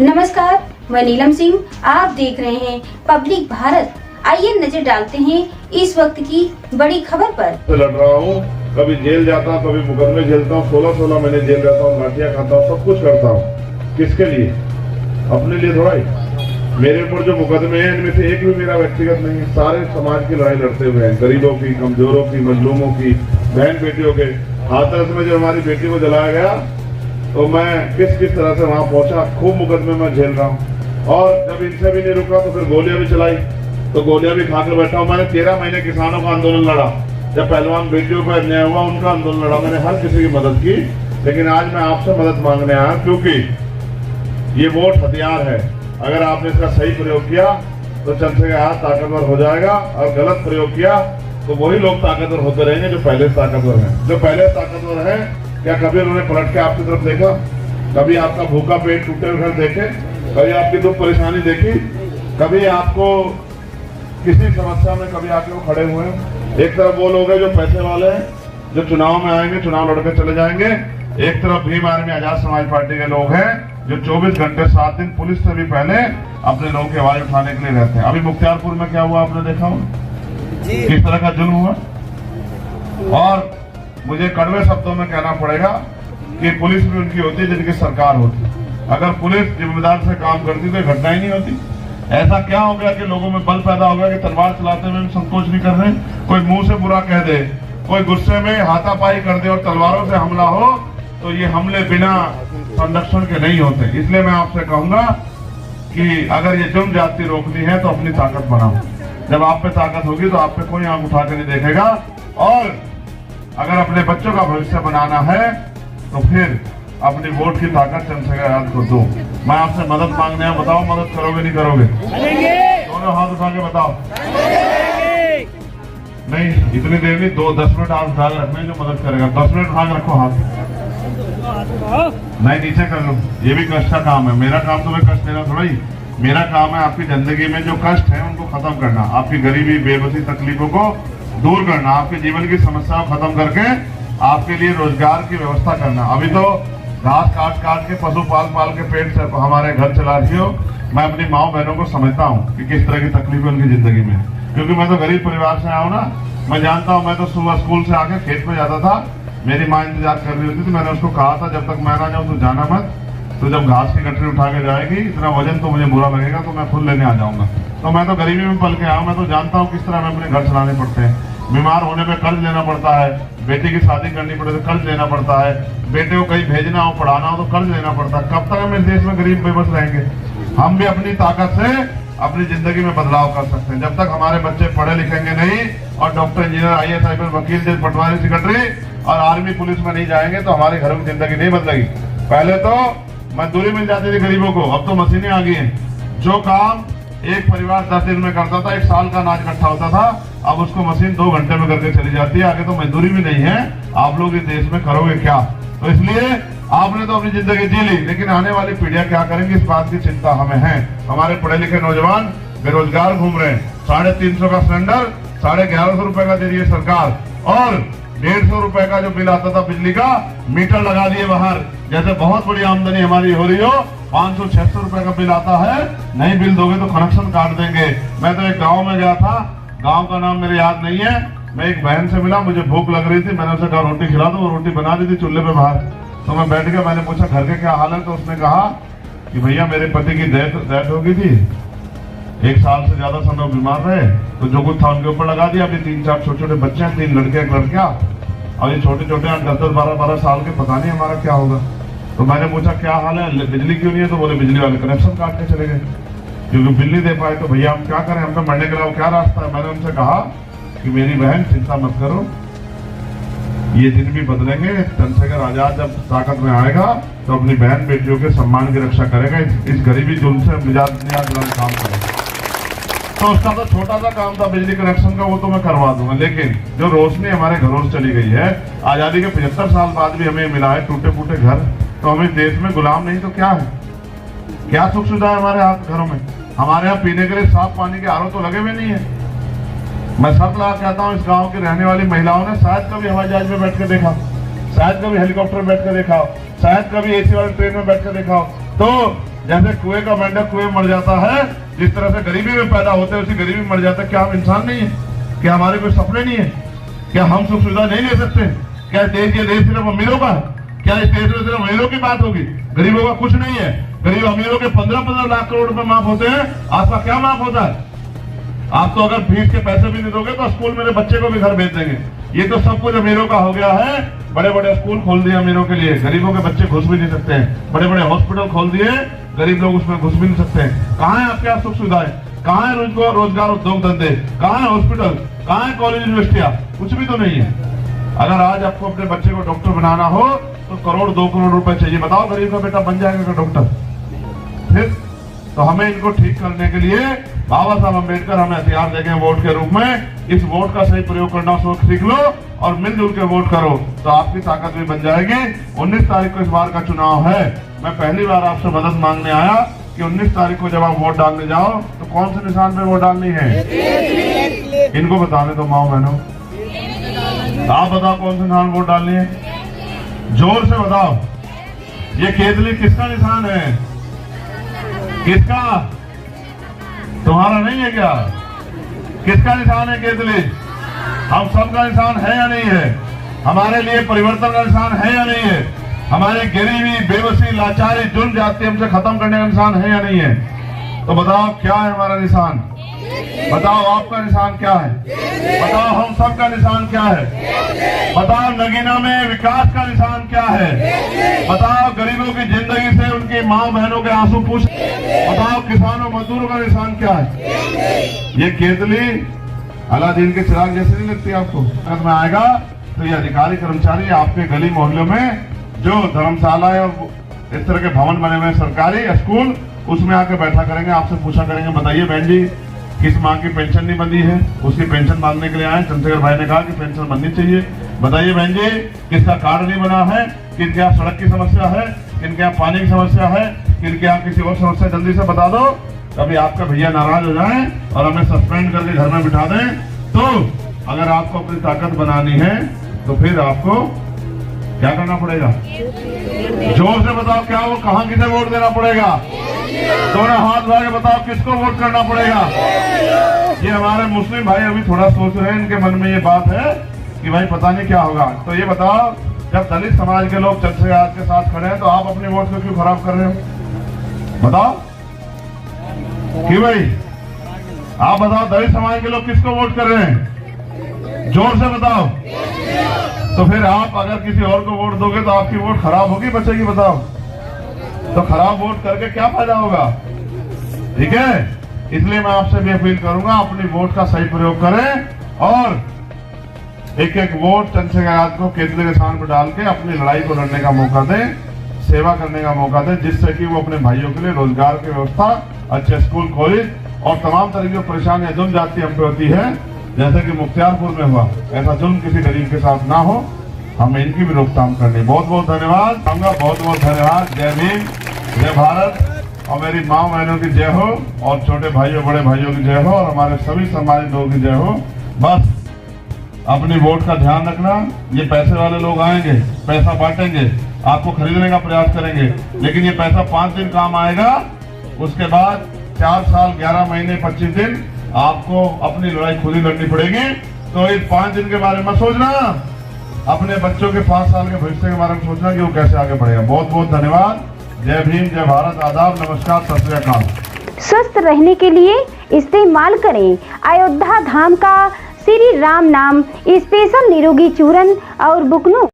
नमस्कार, मैं नीलम सिंह, आप देख रहे हैं पब्लिक भारत। आइए नजर डालते हैं इस वक्त की बड़ी खबर पर। लड़ रहा हूँ, कभी जेल जाता हूँ, कभी मुकदमे झेलता हूँ, 16 महीने जेल रहता हूँ, लाठियाँ खाता हूँ, सब कुछ करता हूँ। किसके लिए? अपने लिए थोड़ा ही। मेरे ऊपर जो मुकदमे हैं इनमें से एक भी मेरा व्यक्तिगत नहीं है, सारे समाज की लड़ाई लड़ते हुए हैं, गरीबों की, कमजोरों की, मजलूमों की, बहन बेटियों के। हाथरस में जो हमारी बेटी को जलाया गया तो मैं किस तरह से वहां पहुंचा, खूब मुकदमे में झेल रहा हूँ। और जब इनसे भी नहीं रुका तो फिर गोलियां भी चलाई, तो गोलियां भी खाकर बैठा हूँ। मैंने 13 महीने किसानों का आंदोलन लड़ा, जब पहलवान बेटियों को अन्याय हुआ उनका आंदोलन लड़ा, मैंने हर किसी की मदद की। लेकिन आज मैं आपसे मदद मांगने आया क्योंकि ये वोट हथियार है। अगर आपने इसका सही प्रयोग किया तो चंद्रशेखर आजाद ताकतवर हो जाएगा, और गलत प्रयोग किया तो वही लोग ताकतवर होते रहेंगे जो पहले ताकतवर हैं। जो पहले ताकतवर है, क्या कभी उन्होंने पलट के आपकी तरफ देखा? कभी आपका भूखा पेट, टूटे हुए घर देखे? कभी आपकी दुख परेशानी देखी? कभी आपको किसी समस्या में कभी आके वो खड़े हुए हैं? एक तरफ वो लोग हैं जो पैसे वाले हैं, जो चुनाव में आएंगे, चुनाव लड़के चले जाएंगे। एक तरफ भीम आर्मी आजाद समाज पार्टी के लोग हैं जो 24 घंटे 7 दिन पुलिस से भी पहले अपने लोगों की आवाज उठाने के लिए रहते हैं। अभी मुख्तियारपुर में क्या हुआ आपने देखा हो, किस तरह का जुल्म हुआ। और मुझे कड़वे शब्दों में कहना पड़ेगा कि पुलिस भी उनकी होती है जिनकी सरकार होती। अगर पुलिस जिम्मेदार से काम करती तो घटना ही नहीं होती। ऐसा क्या हो गया कि लोगों में बल पैदा हो गया कि तलवार चलाते हुए संकोच नहीं कर रहे? कोई मुंह से बुरा कह दे, कोई गुस्से में हाथापाई कर दे और तलवारों से हमला हो, तो ये हमले बिना संरक्षण के नहीं होते। इसलिए मैं आपसे कहूंगा कि अगर ये जुर्म ज्यादती रोकनी है तो अपनी ताकत बनाओ। जब आप पे ताकत होगी तो आप पे कोई आंख उठा के नहीं देखेगा। और अगर अपने बच्चों का भविष्य बनाना है तो फिर अपनी वोट की ताकत चंद्रशेखर आजाद को दो। मैं आपसे मदद मांगने आया, बताओ मदद करोगे नहीं करोगे? दोनों हाथ उठा के बताओ। नहीं, इतनी देर नहीं, 10 मिनट हाथ उठा के रखना, जो मदद करेगा 10 मिनट उठा के रखो हाथ। नहीं, नीचे कर लो, ये भी कष्ट का काम है। मेरा काम तुम्हें कष्ट देना थोड़ा ही, मेरा काम है आपकी जिंदगी में जो कष्ट है उनको खत्म करना, आपकी गरीबी, बेबसी, तकलीफों को दूर करना, आपके जीवन की समस्याओं खत्म करके आपके लिए रोजगार की व्यवस्था करना। अभी तो घास काट के, पशु पाल के पेट से हमारे घर चला रही हो। मैं अपनी माओ बहनों को समझता हूँ कि किस तरह की तकलीफ उनकी जिंदगी में, क्योंकि मैं तो गरीब परिवार से आया हूँ ना। मैं जानता हूँ, मैं तो सुबह स्कूल से आके खेत में जाता था, मेरी माँ इंतजार कर रही होती थी। मैंने उसको कहा था जब तक मैं ना जाऊँ तो जाना मत, तो जब घास की गठरी उठा के जाएगी, इतना वजन तो मुझे बुरा लगेगा, तो मैं खुद लेने आ जाऊंगा। तो मैं तो गरीबी में पल के आया हूँ, मैं तो जानता हूँ किस तरह मैं अपने घर चलाने पड़ते हैं। बीमार होने पे कर्ज लेना पड़ता है, बेटी की शादी करनी पड़े तो कर्ज लेना पड़ता है, बेटे को कहीं भेजना हो, पढ़ाना हो तो कर्ज लेना पड़ता है। कब तक हम इस देश में गरीब बेबस रहेंगे? हम भी अपनी ताकत से अपनी जिंदगी में बदलाव कर सकते हैं। जब तक हमारे बच्चे पढ़े लिखेंगे नहीं और डॉक्टर, इंजीनियर, IAS, IPS, वकील, जज, पटवारी, सेक्रेटरी और आर्मी पुलिस में नहीं जाएंगे तो हमारे घरों की जिंदगी नहीं बदलेगी। पहले तो मजदूरी मिल जाती थी गरीबों को, अब तो मशीनें आ गई हैं। जो काम एक परिवार 10 दिन में करता था, 1 साल का अनाज इकट्ठा होता था, अब उसको मशीन 2 घंटे में करके चली जाती है। आगे तो मजदूरी भी नहीं है, आप लोग इस देश में करोगे क्या? तो इसलिए आपने तो अपनी जिंदगी जी ली, लेकिन आने वाली पीढ़ियां क्या करेंगी इस बात की चिंता हमें है। हमारे पढ़े लिखे नौजवान बेरोजगार घूम रहे हैं। 350 का सिलेंडर 1150 रुपए का दे रही है सरकार, और 150 रुपए का जो बिल आता था बिजली का, मीटर लगा दिए बाहर। जैसे बहुत बड़ी आमदनी हमारी हो रही हो, 500-600 रुपए का बिल आता है, नहीं बिल दोगे तो कनेक्शन काट देंगे। मैं तो एक गांव में गया था, गांव का नाम मेरे याद नहीं है। मैं एक बहन से मिला, मुझे भूख लग रही थी, मैंने उसे कहा रोटी खिला दो। वो रोटी बना दी थी चूल्हे पे बाहर। तो मैं बैठ गया, मैंने पूछा घर के क्या हाल है? तो उसने कहा कि भैया मेरे पति की डेथ हो गई थी, 1 साल से ज्यादा समय बीमार रहे, तो जो कुछ था उनके ऊपर लगा दिया। अभी 3-4 छोटे बच्चे हैं, 3 लड़के 1 लड़का, और ये छोटे 10-12 साल के, पता नहीं हमारा क्या होगा। तो मैंने पूछा क्या हाल है, बिजली क्यों नहीं है? तो बोले बिजली वाले कनेक्शन काट के चले गए, क्योंकि बिल नहीं दे पाए। तो भैया हम क्या करें, हम तो मरने के अलावा क्या रास्ता है? मैंने उनसे कहा कि मेरी बहन चिंता मत करो, ये दिन भी बदलेंगे। चंद्रशेखर आजाद जब ताकत में आएगा तो अपनी बहन बेटियों के सम्मान की रक्षा करेगा, इस गरीबी जुल्म से निजात दिलाने काम करेगा। तो उसका तो छोटा सा काम था बिजली कनेक्शन का, वो तो मैं करवा दूंगा। लेकिन जो रोशनी हमारे घरों से चली गई है, आजादी के 75 साल बाद भी हमें मिला है टूटे फूटे घर, तो हम इस देश में गुलाम नहीं तो क्या है? क्या सुख सुविधा है हमारे हाथ घरों में? हमारे यहाँ पीने के लिए साफ पानी के RO तो लगे हुए नहीं है। मैं शर्त लगा कहता हूँ, इस गांव की रहने वाली महिलाओं ने शायद कभी हवाई जहाज में बैठ कर देखा, शायद कभी हेलीकॉप्टर में बैठ कर देखा हो, शायद कभी AC वाली ट्रेन में बैठ कर देखा हो। तो जैसे कुएं का मेंढक कुएं में मर जाता है, जिस तरह से गरीबी में पैदा होते हैं उसी गरीबी में मर जाता है। क्या हम इंसान नहीं है? क्या हमारे कोई सपने नहीं है? क्या हम सुख सुविधा नहीं ले सकते? क्या देश ये देश सिर्फ अमीरों का है? क्या इस देश में सिर्फ अमीरों की बात होगी? गरीबों का कुछ नहीं है। गरीब अमीरों के 15-15 लाख करोड़ रुपए माफ होते हैं, आपका क्या माफ होता है? आप तो अगर फीस के पैसे भी नहीं दोगे तो स्कूल मेरे बच्चे को भी घर भेज देंगे। ये तो सब कुछ अमीरों का हो गया है। बड़े बड़े स्कूल खोल दिए अमीरों के लिए, गरीबों के बच्चे घुस भी नहीं सकते हैं। बड़े बड़े हॉस्पिटल खोल दिए, गरीब लोग उसमें घुस भी नहीं सकते हैं। कहाँ है आपके यहाँ सुख सुविधाएं? कहाँ है रोजगार उद्योग धंधे? कहाँ है हॉस्पिटल? कहाँ है कॉलेज यूनिवर्सिटियां? कुछ भी तो नहीं है। अगर आज आपको अपने बच्चे को डॉक्टर बनाना हो तो 1-2 करोड़ रुपए चाहिए। बताओ गरीब का बेटा बन जाएगा डॉक्टर? फिर तो हमें इनको ठीक करने के लिए बाबा साहब अम्बेडकर हमें हथियार देंगे वोट के रूप में। इस वोट का सही प्रयोग करना सीख लो और मिलजुल के वोट करो तो आपकी ताकत भी बन जाएगी। 19 तारीख को इस बार का चुनाव है। मैं पहली बार आपसे मदद मांगने आया कि 19 तारीख को जब आप वोट डालने जाओ तो कौन से निशान पे वोट डालनी है? इनको बताने दो माओ बहनों, आप बताओ कौन से निशान वोट डालनी है? जोर से बताओ। ये केतली किसका निशान है? किसका? तुम्हारा नहीं है क्या? किसका निशान है केतली? हम सबका निशान है या नहीं है? हमारे लिए परिवर्तन का निशान है या नहीं है? हमारे गरीबी, बेबसी, लाचारी, जुल्म, जाति हमसे खत्म करने का निशान है या नहीं है? तो बताओ क्या है हमारा निशान? बताओ आपका निशान क्या है? बताओ हम सबका निशान क्या है? बताओ नगीना में विकास का निशान क्या है? बताओ गरीबों की जिंदगी से उनकी माँ बहनों के आंसू पूछ। बताओ किसानों मजदूरों का निशान क्या है? ये केतली अलादीन के चिराग जैसे नहीं लगती आपको? अगर में आएगा तो ये अधिकारी कर्मचारी आपके गली मोहल्लों में जो धर्मशाला है इस तरह के भवन बने हुए सरकारी स्कूल, उसमें आके बैठा करेंगे, आपसे पूछा करेंगे बताइए बहन जी किस माँ की पेंशन नहीं बंधी है? उसकी पेंशन बांधने के लिए आए। चंद्रशेखर भाई ने कहा कि पेंशन बननी चाहिए। बताइए बहन जी किसका कार्ड नहीं बना है? किनके यहाँ सड़क की समस्या है? किनके यहाँ पानी की समस्या है? किनके यहाँ किसी और समस्या? जल्दी से बता दो। कभी आपका भैया नाराज हो जाए और हमें सस्पेंड करके घर में बिठा दें। तो अगर आपको अपनी ताकत बनानी है तो फिर आपको क्या करना पड़ेगा? जोर से बताओ क्या वो कहाँ किसे वोट देना पड़ेगा? दोनों हाथ उठा के बताओ किसको वोट करना पड़ेगा? ये हमारे मुस्लिम भाई अभी थोड़ा सोच रहे हैं, इनके मन में ये बात है कि भाई पता नहीं क्या होगा। तो ये बताओ जब दलित समाज के लोग चंद्रशेखर आजाद के साथ खड़े हैं तो आप अपनी वोट को क्यों खराब कर रहे हो? बताओ क्यों भाई? आप बताओ दलित समाज के लोग किसको वोट कर रहे हैं? जोर से बताओ। तो फिर आप अगर किसी और को वोट दोगे तो आपकी वोट खराब होगी बचेगी? बताओ। तो खराब वोट करके क्या फायदा होगा? ठीक है, इसलिए मैं आपसे भी अपील करूंगा अपनी वोट का सही प्रयोग करें और एक एक वोट चंद्रशेखर आजाद को केतली के स्थान पर डाल के अपनी लड़ाई को लड़ने का मौका दें, सेवा करने का मौका दें, जिससे कि वो अपने भाइयों के लिए रोजगार की व्यवस्था, अच्छे स्कूल, कॉलेज और तमाम तरह की परेशानियां जुल्म जाती हम पे होती है जैसे कि मुख्तियारपुर में हुआ, ऐसा जुल्म किसी गरीब के साथ ना हो। हमें इनकी भी रोकथाम करनी। बहुत बहुत धन्यवाद। बहुत बहुत धन्यवाद। जय भीम, जय भारत और मेरी माँ बहनों की जय हो और छोटे भाइयों बड़े भाइयों की जय हो और हमारे सभी समाज लोगों की जय हो। बस अपनी वोट का ध्यान रखना। ये पैसे वाले लोग आएंगे, पैसा बांटेंगे, आपको खरीदने का प्रयास करेंगे, लेकिन ये पैसा 5 दिन काम आएगा, उसके बाद 4 साल 11 महीने 25 दिन आपको अपनी लड़ाई खुद ही लड़नी पड़ेगी। तो इस 5 दिन के बारे में सोचना, अपने बच्चों के 5 साल के भविष्य के बारे में सोचना कि वो कैसे आगे बढ़ेगा। बहुत बहुत धन्यवाद। जय भीम, जय भारत, आदाब, नमस्कार, सत श्री अकाल। स्वस्थ रहने के लिए इस्तेमाल करें अयोध्या धाम का श्री राम नाम स्पेशल निरोगी चूर्ण और बुकनों।